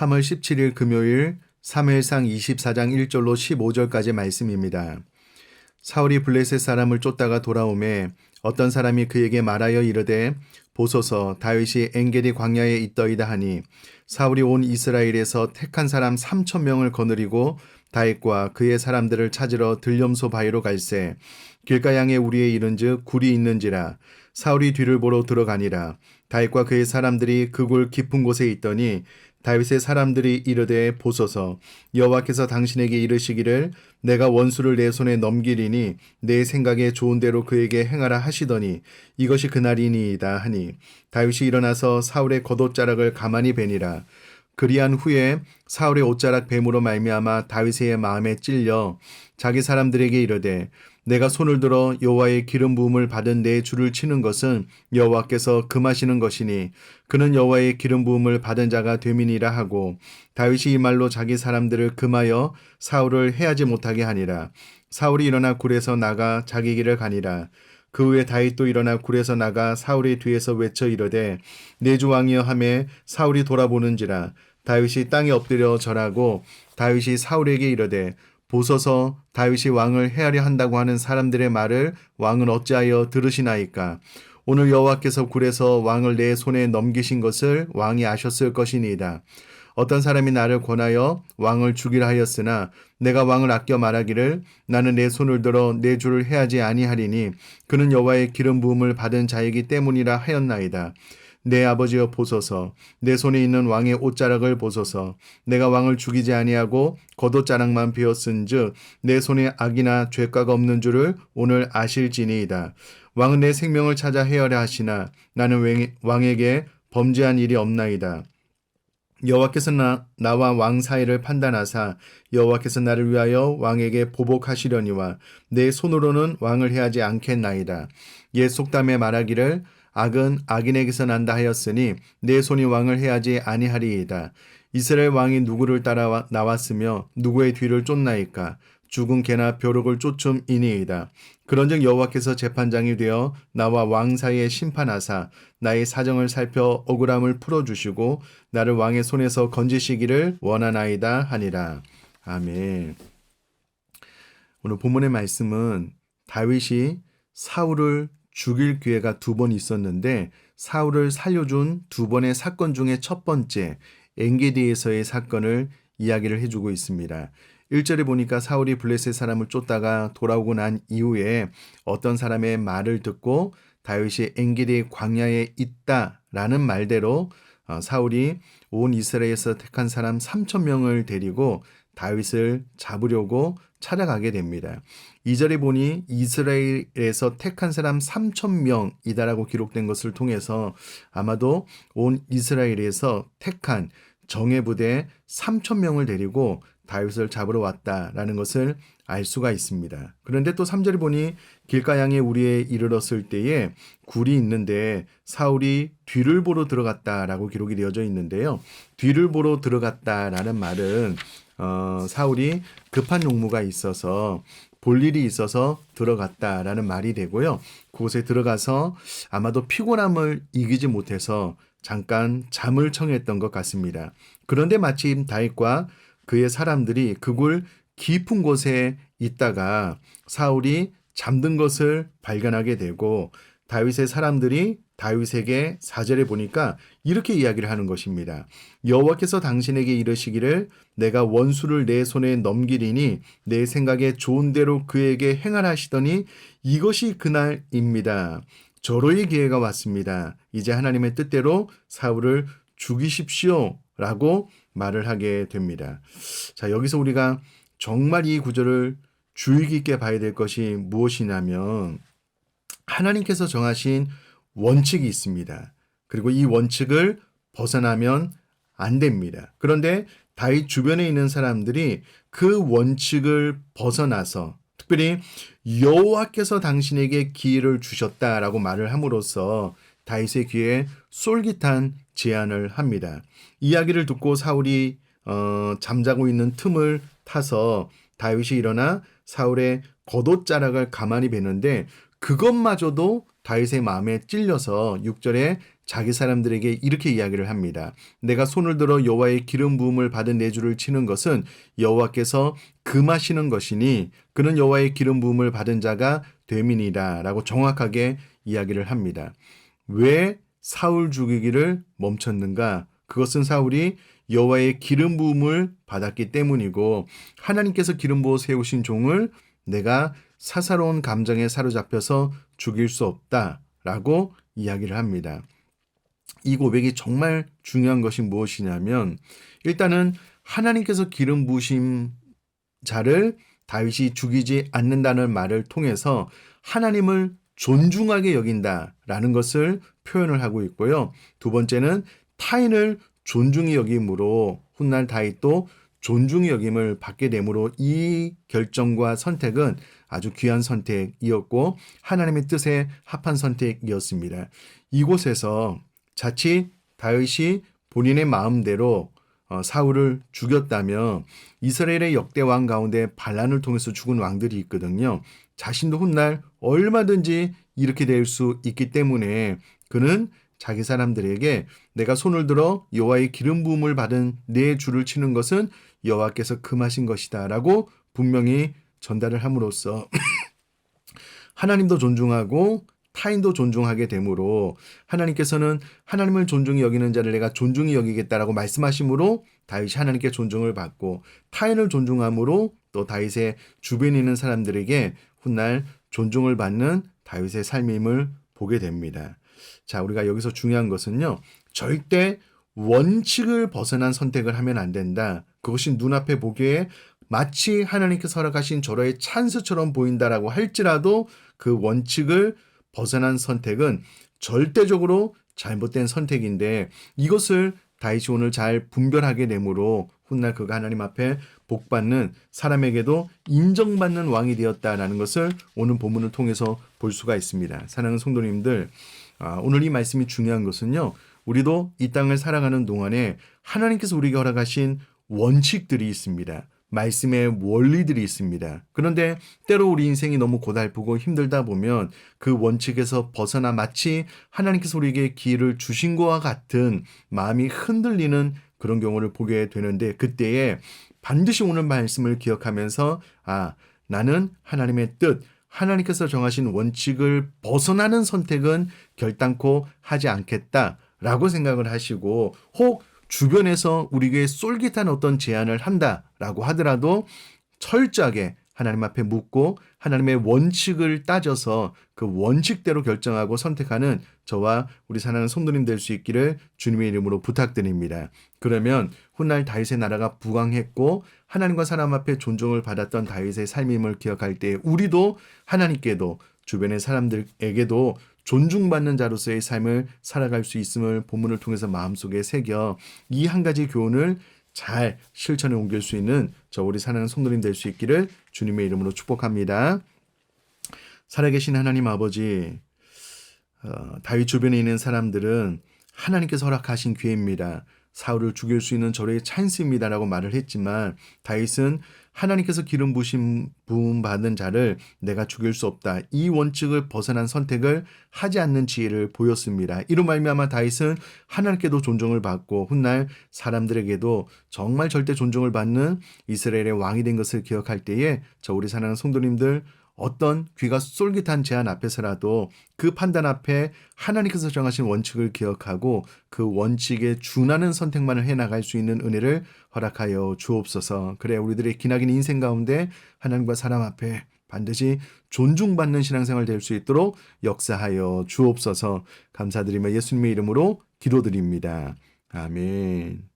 3월 17일 금요일 사무엘상 24장 1절로 15절까지 말씀입니다. 사울이 블레셋 사람을 쫓다가 돌아오매 어떤 사람이 그에게 말하여 이르되 보소서 다윗이 엔게디 광야에 있더이다 하니 사울이 온 이스라엘에서 택한 사람 3,000명을 거느리고 다윗과 그의 사람들을 찾으러 들염소 바위로 갈새 길가양에 우리에 이른즉 굴이 있는지라 사울이 뒤를 보러 들어가니라 다윗과 그의 사람들이 그 굴 깊은 곳에 있더니 다윗의 사람들이 이르되 보소서 여호와께서 당신에게 이르시기를 내가 원수를 내 손에 넘기리니 내 생각에 좋은 대로 그에게 행하라 하시더니 이것이 그날이니이다 하니 다윗이 일어나서 사울의 겉옷자락을 가만히 베니라. 그리한 후에 사울의 옷자락 뱀으로 말미암아 다윗의 마음에 찔려 자기 사람들에게 이르되 내가 손을 들어 여호와의 기름 부음을 받은 내 주를 치는 것은 여호와께서 금하시는 것이니 그는 여호와의 기름 부음을 받은 자가 됨이니라 하고 다윗이 이 말로 자기 사람들을 금하여 사울을 해하지 못하게 하니라. 사울이 일어나 굴에서 나가 자기 길을 가니라. 그 후에 다윗도 일어나 굴에서 나가 사울의 뒤에서 외쳐 이르되 내 주 왕이여 하매 사울이 돌아보는지라. 다윗이 땅에 엎드려 절하고 다윗이 사울에게 이르되 보소서 다윗이 왕을 해하려 한다고 하는 사람들의 말을 왕은 어찌하여 들으시나이까. 오늘 여호와께서 굴에서 왕을 내 손에 넘기신 것을 왕이 아셨을 것이니이다. 어떤 사람이 나를 권하여 왕을 죽이라 하였으나 내가 왕을 아껴 말하기를 나는 내 손을 들어 내 주를 해하지 아니하리니 그는 여호와의 기름 부음을 받은 자이기 때문이라 하였나이다. 내 아버지여 보소서 내 손에 있는 왕의 옷자락을 보소서 내가 왕을 죽이지 아니하고 겉옷자락만 베었은즉 내 손에 악이나 죄가가 없는 줄을 오늘 아실지니이다. 왕은 내 생명을 찾아 헤아려 하시나 나는 왕에게 범죄한 일이 없나이다. 여호와께서 나와 왕 사이를 판단하사 여호와께서 나를 위하여 왕에게 보복하시려니와 내 손으로는 왕을 해하지 않겠나이다. 옛 속담에 말하기를 악은 악인에게서 난다 하였으니 내 손이 왕을 해하지 아니하리이다. 이스라엘 왕이 누구를 따라 나왔으며 누구의 뒤를 쫓나이까. 죽은 개나 벼룩을 쫓음이니이다. 그런즉 여호와께서 재판장이 되어 나와 왕 사이에 심판하사 나의 사정을 살펴 억울함을 풀어주시고 나를 왕의 손에서 건지시기를 원하나이다 하니라. 아멘. 오늘 본문의 말씀은 다윗이 사울을 죽일 기회가 2번 있었는데 사울을 살려준 2번의 사건 중에 첫 번째 엔게디에서의 사건을 이야기를 해주고 있습니다. 1절에 보니까 사울이 블레셋 사람을 쫓다가 돌아오고 난 이후에 어떤 사람의 말을 듣고 다윗이 엔게디 광야에 있다라는 말대로 사울이 온 이스라엘에서 택한 사람 3,000명을 데리고 다윗을 잡으려고 찾아가게 됩니다. 2절에 보니 이스라엘에서 택한 사람 3,000명이다라고 기록된 것을 통해서 아마도 온 이스라엘에서 택한 정예부대 3,000명을 데리고 다윗을 잡으러 왔다라는 것을 알 수가 있습니다. 그런데 또 3절에 보니 길가양에 우리에 이르렀을 때에 굴이 있는데 사울이 뒤를 보러 들어갔다라고 기록이 되어져 있는데요. 뒤를 보러 들어갔다라는 말은 사울이 급한 용무가 있어서 볼 일이 있어서 들어갔다라는 말이 되고요. 그곳에 들어가서 아마도 피곤함을 이기지 못해서 잠깐 잠을 청했던 것 같습니다. 그런데 마침 다윗과 그의 사람들이 그 굴 깊은 곳에 있다가 사울이 잠든 것을 발견하게 되고 다윗의 사람들이 다윗에게 4절에 보니까 이렇게 이야기를 하는 것입니다. 여호와께서 당신에게 이르시기를 내가 원수를 내 손에 넘기리니 내 생각에 좋은 대로 그에게 행하라 하시더니 이것이 그날입니다. 절호의 기회가 왔습니다. 이제 하나님의 뜻대로 사울을 죽이십시오 라고 말을 하게 됩니다. 자, 여기서 우리가 정말 이 구절을 주의 깊게 봐야 될 것이 무엇이냐면 하나님께서 정하신 원칙이 있습니다. 그리고 이 원칙을 벗어나면 안 됩니다. 그런데 다윗 주변에 있는 사람들이 그 원칙을 벗어나서 특별히 여호와께서 당신에게 기회를 주셨다라고 말을 함으로써 다윗의 귀에 솔깃한 제안을 합니다. 이야기를 듣고 사울이 잠자고 있는 틈을 타서 다윗이 일어나 사울의 겉옷자락을 가만히 베는데 그것마저도 다윗의 마음에 찔려서 6절에 자기 사람들에게 이렇게 이야기를 합니다. 내가 손을 들어 여호와의 기름 부음을 받은 내 주를 치는 것은 여호와께서 금하시는 것이니 그는 여호와의 기름 부음을 받은 자가 됨이니라 라고 정확하게 이야기를 합니다. 왜 사울 죽이기를 멈췄는가? 그것은 사울이 여호와의 기름 부음을 받았기 때문이고 하나님께서 기름 부어 세우신 종을 내가 사사로운 감정에 사로잡혀서 죽일 수 없다라고 이야기를 합니다. 이 고백이 정말 중요한 것이 무엇이냐면 일단은 하나님께서 기름 부으신 자를 다윗이 죽이지 않는다는 말을 통해서 하나님을 존중하게 여긴다라는 것을 표현을 하고 있고요. 두 번째는 타인을 존중히 여김으로 훗날 다윗도 존중히 여김을 받게 되므로 이 결정과 선택은 아주 귀한 선택이었고 하나님의 뜻에 합한 선택이었습니다. 이곳에서 자칫 다윗이 본인의 마음대로 사울을 죽였다면 이스라엘의 역대 왕 가운데 반란을 통해서 죽은 왕들이 있거든요. 자신도 훗날 얼마든지 이렇게 될 수 있기 때문에 그는 자기 사람들에게 내가 손을 들어 여호와의 기름 부음을 받은 내 주를 치는 것은 여호와께서 금하신 것이다 라고 분명히 전달을 함으로써 하나님도 존중하고 타인도 존중하게 되므로 하나님께서는 하나님을 존중히 여기는 자를 내가 존중히 여기겠다라고 말씀하심으로 다윗이 하나님께 존중을 받고 타인을 존중함으로 또 다윗의 주변에 있는 사람들에게 훗날 존중을 받는 다윗의 삶임을 보게 됩니다. 자, 우리가 여기서 중요한 것은요. 절대 원칙을 벗어난 선택을 하면 안 된다. 그것이 눈앞에 보기에 마치 하나님께서 허락하신 절호의 찬스처럼 보인다라고 할지라도 그 원칙을 벗어난 선택은 절대적으로 잘못된 선택인데 이것을 다윗이 오늘 잘 분별하게 되므로 훗날 그가 하나님 앞에 복받는 사람에게도 인정받는 왕이 되었다라는 것을 오늘 본문을 통해서 볼 수가 있습니다. 사랑하는 성도님들, 오늘 이 말씀이 중요한 것은요. 우리도 이 땅을 살아가는 동안에 하나님께서 우리에게 허락하신 원칙들이 있습니다. 말씀의 원리들이 있습니다. 그런데 때로 우리 인생이 너무 고달프고 힘들다 보면 그 원칙에서 벗어나 마치 하나님께서 우리에게 기회를 주신 것과 같은 마음이 흔들리는 그런 경우를 보게 되는데 그때에 반드시 오늘 말씀을 기억하면서 나는 하나님의 뜻, 하나님께서 정하신 원칙을 벗어나는 선택은 결단코 하지 않겠다라고 생각을 하시고 혹 주변에서 우리에게 쏠깃한 어떤 제안을 한다라고 하더라도 철저하게 하나님 앞에 묻고 하나님의 원칙을 따져서 그 원칙대로 결정하고 선택하는 저와 우리 사랑하는 성도님 될 수 있기를 주님의 이름으로 부탁드립니다. 그러면 훗날 다윗의 나라가 부강했고 하나님과 사람 앞에 존중을 받았던 다윗의 삶임을 기억할 때 우리도 하나님께도 주변의 사람들에게도 존중받는 자로서의 삶을 살아갈 수 있음을 본문을 통해서 마음속에 새겨 이 한 가지 교훈을 잘 실천에 옮길 수 있는 저 우리 사랑하는 성도님 될 수 있기를 주님의 이름으로 축복합니다. 살아계신 하나님 아버지, 다윗 주변에 있는 사람들은 하나님께서 허락하신 기회입니다. 사울을 죽일 수 있는 절호의 찬스입니다라고 말을 했지만 다윗은 하나님께서 기름 부음 받은 자를 내가 죽일 수 없다. 이 원칙을 벗어난 선택을 하지 않는 지혜를 보였습니다. 이로 말미암아 다윗은 하나님께도 존중을 받고 훗날 사람들에게도 정말 절대 존중을 받는 이스라엘의 왕이 된 것을 기억할 때에 저 우리 사랑하는 성도님들 어떤 귀가 쏠깃한 제안 앞에서라도 그 판단 앞에 하나님께서 정하신 원칙을 기억하고 그 원칙에 준하는 선택만을 해나갈 수 있는 은혜를 허락하여 주옵소서. 그래 우리들의 기나긴 인생 가운데 하나님과 사람 앞에 반드시 존중받는 신앙생활 될 수 있도록 역사하여 주옵소서. 감사드리며 예수님의 이름으로 기도드립니다. 아멘.